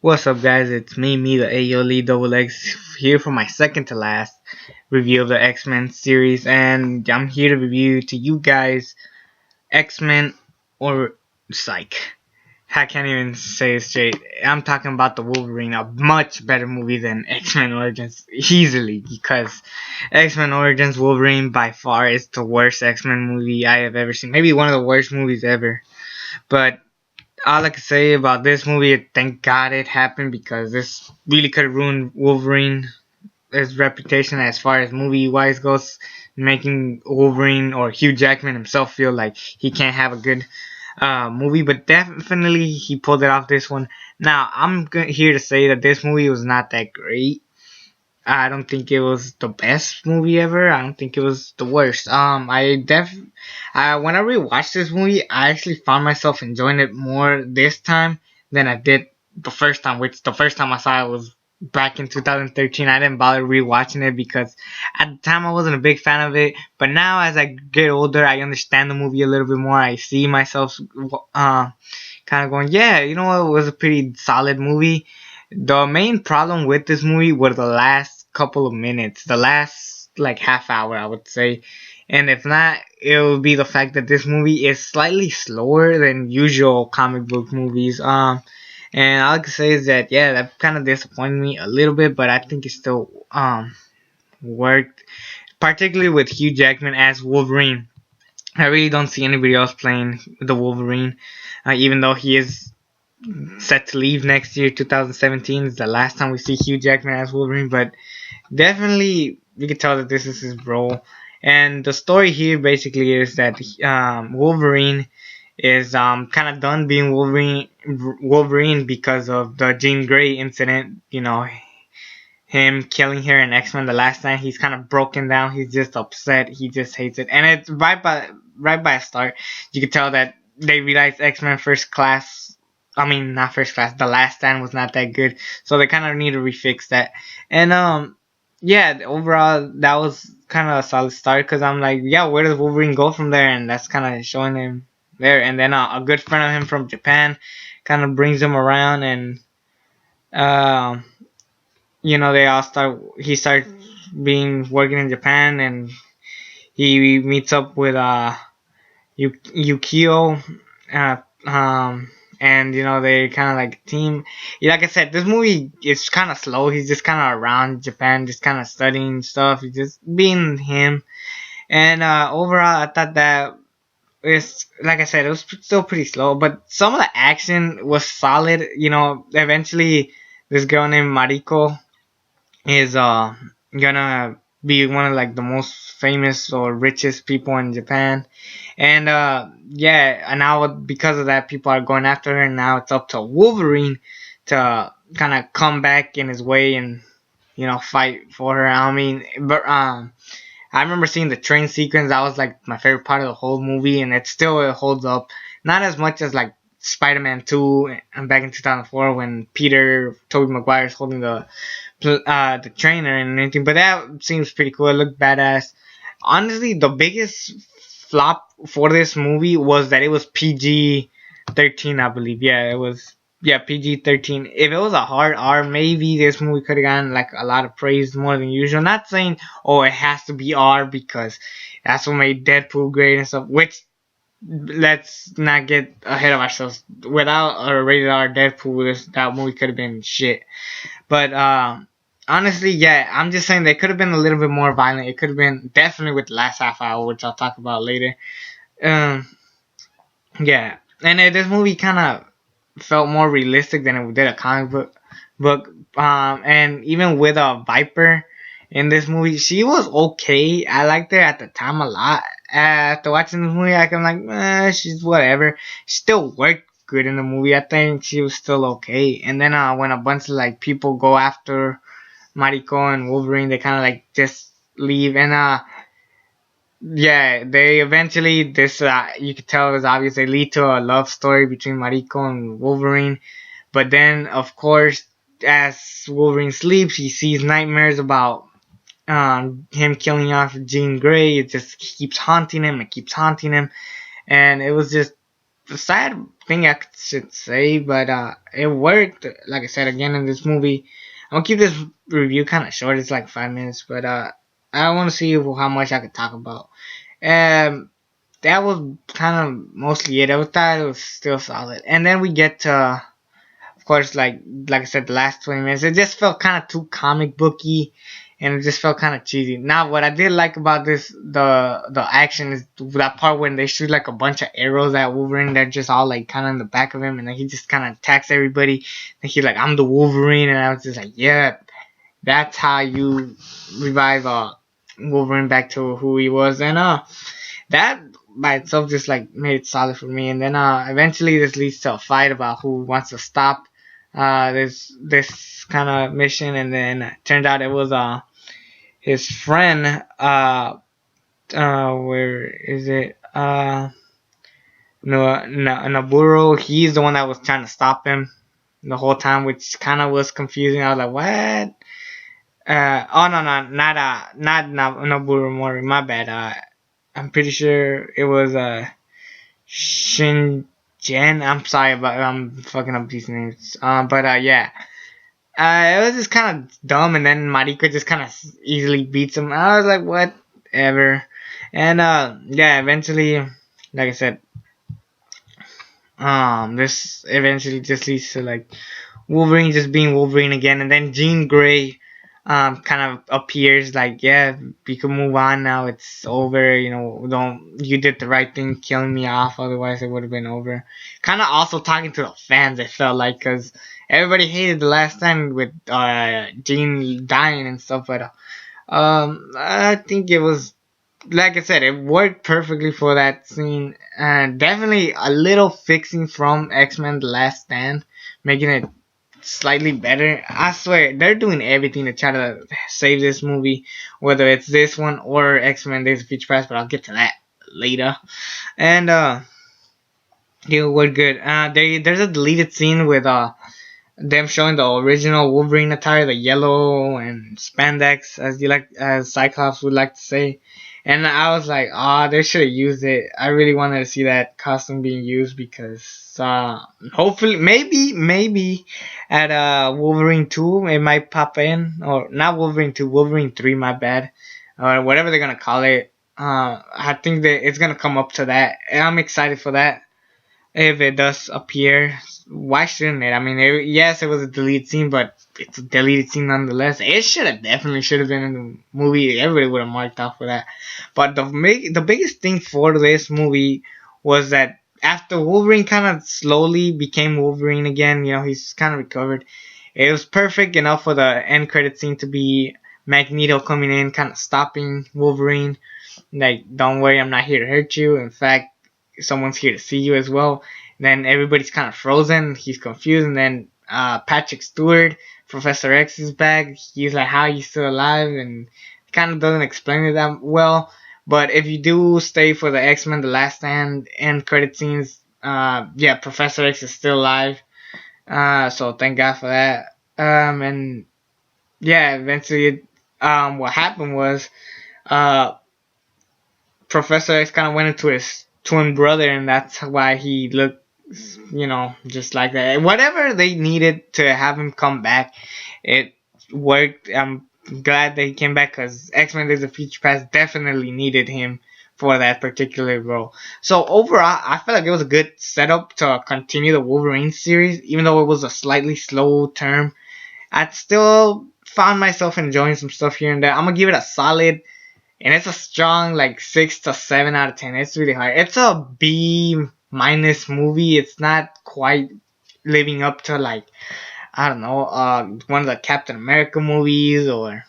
What's up, guys? It's me, the Aioli Double X, here for my second to last review of the X-Men series, and I'm here to review to you guys X-Men or Psych. I can't even say it straight. I'm talking about the Wolverine, a much better movie than X-Men Origins, easily, because X-Men Origins Wolverine by far is the worst X-Men movie I have ever seen. Maybe one of the worst movies ever. But all I can say about this movie, thank God it happened, because this really could have ruined Wolverine's reputation as far as movie wise goes, making Wolverine or Hugh Jackman himself feel like he can't have a good movie. But definitely he pulled it off this one. Now I'm here to say that this movie was not that great. I don't think it was the best movie ever. I don't think it was the worst. When I rewatched this movie, I actually found myself enjoying it more this time than I did the first time. Which the first time I saw it was back in 2013. I didn't bother rewatching it because at the time I wasn't a big fan of it. But now, as I get older, I understand the movie a little bit more. I see myself, kind of going, yeah, you know what, it was a pretty solid movie. The main problem with this movie were the last couple of minutes, the last like half hour, I would say. And if not, it would be the fact that this movie is slightly slower than usual comic book movies. And all I can say is that, yeah, that kind of disappointed me a little bit, but I think it still worked, particularly with Hugh Jackman as Wolverine. I really don't see anybody else playing the Wolverine, even though he is set to leave next year. 2017 is the last time we see Hugh Jackman as Wolverine, but definitely you can tell that this is his role. And the story here basically is that Wolverine is kind of done being Wolverine because of the Jean Grey incident. You know, him killing her in X-Men the last time. He's kind of broken down. He's just upset. He just hates it. And it's right by a start, you can tell that they realized X-Men First Class. I mean, not First Class. The Last Stand was not that good, so they kind of need to refix that. And yeah, overall that was kind of a solid start, because I'm like, yeah, where does Wolverine go from there? And that's kind of showing him there. And then a good friend of him from Japan kind of brings him around, and uh, you know, they all start. He starts being working in Japan, and he meets up with Yukio, uh, and you know, they kind of like a team. Yeah, like I said, this movie is kind of slow. He's just kind of around Japan, just kind of studying stuff. He's just being him. And overall, I thought that it's, like I said, it was still pretty slow, but some of the action was solid. You know, eventually this girl named Mariko is gonna be one of like the most famous or richest people in Japan. And yeah, and now because of that, people are going after her, and now it's up to Wolverine to kind of come back in his way and, you know, fight for her. I mean, but I remember seeing the train sequence. That was like my favorite part of the whole movie, and it holds up. Not as much as like Spider-Man 2 and back in 2004 when Tobey Maguire is holding the trainer and anything, but that seems pretty cool. It looked badass. Honestly, the biggest flop for this movie was that it was PG-13, I believe. Yeah, it was. Yeah, PG-13. If it was a hard R, maybe this movie could have gotten like a lot of praise more than usual. Not saying, oh, it has to be R because that's what made Deadpool great and stuff. Which, let's not get ahead of ourselves. Without a rated R Deadpool, that movie could have been shit. But honestly, yeah, I'm just saying they could have been a little bit more violent. It could have been definitely with the last half hour, which I'll talk about later. Um, yeah, and this movie kind of felt more realistic than it did a comic book. And even with Viper in this movie, she was okay. I liked her at the time a lot. After watching this movie, I'm like, she's whatever. She still worked good in the movie. I think she was still okay. And then when a bunch of like people go after Mariko and Wolverine, they kind of like just leave. And yeah, they eventually, this you could tell is obvious, they lead to a love story between Mariko and Wolverine. But then, of course, as Wolverine sleeps, he sees nightmares about him killing off Jean Grey. It just keeps haunting him. It keeps haunting him, and it was just sad thing I should say, but it worked. Like I said again in this movie, I'm gonna keep this review kind of short. It's like 5 minutes, but I want to see how much I could talk about. Um, that was kind of mostly it. I thought it was still solid, and then we get to, of course, like I said, the last 20 minutes, it just felt kind of too comic booky, and it just felt kind of cheesy. Now, what I did like about this, the action is that part when they shoot like a bunch of arrows at Wolverine. They're just all like kind of in the back of him, and then he just kind of attacks everybody. And he's like, "I'm the Wolverine," and I was just like, "Yeah, that's how you revive Wolverine back to who he was." And that by itself just like made it solid for me. And then eventually this leads to a fight about who wants to stop this kind of mission, and then it turned out it was his friend, where is it, no, Naburo. He's the one that was trying to stop him the whole time, which kind of was confusing. I was like, what? Oh no, not Naburo Mori, my bad. I'm pretty sure it was Shinjen. I'm sorry about I'm fucking up these names. But yeah. It was just kind of dumb, and then Mariko just kind of easily beats him. I was like, whatever. And yeah, eventually, like I said, this eventually just leads to like Wolverine just being Wolverine again, and then Jean Grey kind of appears like, yeah, we can move on now, it's over, don't, you did the right thing killing me off, otherwise it would have been over. Kind of also talking to the fans, it felt like, because everybody hated the last time with Jean dying and stuff, but I think it was, like I said, it worked perfectly for that scene, and definitely a little fixing from X-Men The Last Stand, making it slightly better. I swear, they're doing everything to try to save this movie, whether it's this one or X-Men Days of Future Past, but I'll get to that later. And yeah, we're good. There's a deleted scene with them showing the original Wolverine attire, the yellow and spandex, as Cyclops would like to say. And I was like, they should have used it. I really wanted to see that costume being used, because hopefully, maybe at Wolverine 2 it might pop in, or not Wolverine 2, Wolverine 3, my bad, or whatever they're gonna call it. I think that it's gonna come up to that, and I'm excited for that. If it does appear, why shouldn't it? I mean, yes, it was a deleted scene, but it's a deleted scene nonetheless. It definitely should have been in the movie. Everybody would have marked off for that. But the biggest thing for this movie was that after Wolverine kind of slowly became Wolverine again, he's kind of recovered. It was perfect enough for the end credit scene to be Magneto coming in, kind of stopping Wolverine. Like, don't worry, I'm not here to hurt you. In fact, someone's here to see you as well. And then everybody's kind of frozen. He's confused. And then Patrick Stewart, Professor X, is back. He's like, how are you still alive? And kind of doesn't explain it that well. But if you do stay for the X-Men The Last Stand end credit scenes, yeah, Professor X is still alive. So thank God for that. And yeah, eventually, what happened was, Professor X kind of went into his twin brother, and that's why he looked, just like that. Whatever they needed to have him come back, it worked. I'm glad that he came back, because X-Men Days of Future Past definitely needed him for that particular role. So overall, I feel like it was a good setup to continue the Wolverine series, even though it was a slightly slow term. I still found myself enjoying some stuff here and there. I'm gonna give it a solid, and it's a strong 6 to 7 out of 10. It's really hard. It's a B- movie. It's not quite living up to I don't know, one of the Captain America movies or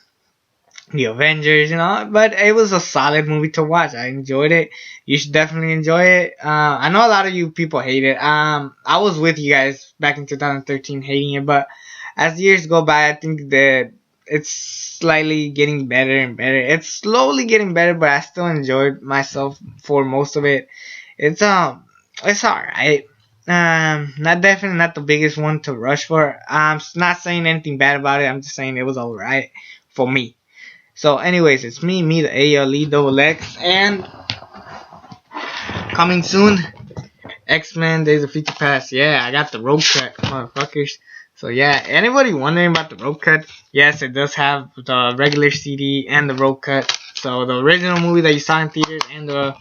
the Avengers, but it was a solid movie to watch. I enjoyed it. You should definitely enjoy it. I know a lot of you people hate it. I was with you guys back in 2013 hating it, but as years go by, I think that it's slightly getting better and better. It's slowly getting better, but I still enjoyed myself for most of it. It's alright. Definitely not the biggest one to rush for. I'm not saying anything bad about it. I'm just saying it was alright for me. So, anyways, it's me, the ALE double X, and coming soon, X-Men Days of Future Past. Yeah, I got the rope cut, motherfuckers. So yeah, anybody wondering about the rope cut? Yes, it does have the regular CD and the rope cut. So the original movie that you saw in theaters and the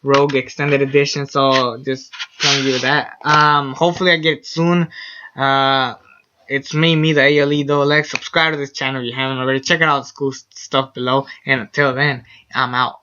Rogue Extended Edition. So just telling you that. Hopefully I get it soon. It's me, the ALE though. Like, subscribe to this channel if you haven't already. Check out all the cool stuff below. And until then, I'm out.